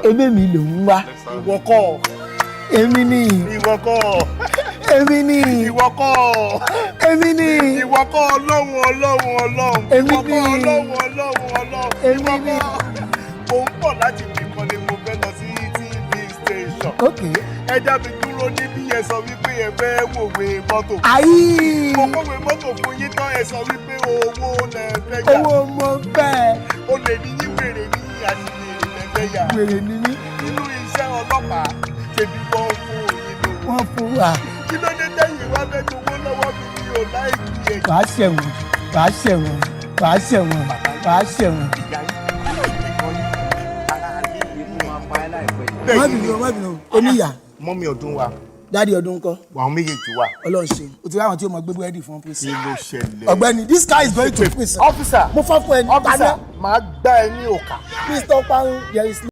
èmi mi ló ń wá. Ìwọ kọ́. Èmi ni. Ìwọ kọ́. Èmi ni. Ìwọ kọ́. Èmi ni. Ìwọ kọ́ Ọlọ́run. Èmi ni. Ọlọ́run. Èmi ni. Mo ń bọ̀ láti fi kọ́lé mo fẹ́ lọ sí TV station. Okay. Ẹ dá mi dúró níbí ẹ sọ wípé ẹ fẹ́ wòwe mọ́tò. Ayé. Mo kọ́wé mọ́tò fún yín tán ẹ sọ wípé owó lẹ fẹ́ yá. Owó mo fẹ́. O lè ní yín wèrè ní àṣìlè lẹ fẹ́ yá. Wèrè ni mí. Nínú iṣẹ́ ọlọ́pàá ṣèbí wọ́n fún yín lówó. Wọ́n fún wa. Kí ló dé tẹ́yìn wá fẹ́ gbowó lọ́wọ́ mi ní o láìkí ẹ̀. Wàá ṣẹ̀wọ̀n. Wàá ṣẹ̀wọ̀n. Wàá ṣẹ̀wọ̀n. Wàá ṣẹ̀wọ̀n. Má bínú. Oníyà. Mọ́mí ọdún wa. Dádì ọdún ńkọ́. Àwọn méjèèjì wà. Ọlọ́run ṣe. O ti rí àwọn tí o mọ gbé búrẹ́dì fún prison. Kí ló ṣẹlẹ̀? Ọ̀gbẹ́ni, this guy is going to prison. Officer. Mo fọ́ fún ẹni. Officer, màá gbá ẹ ní òkà. Please stop, there is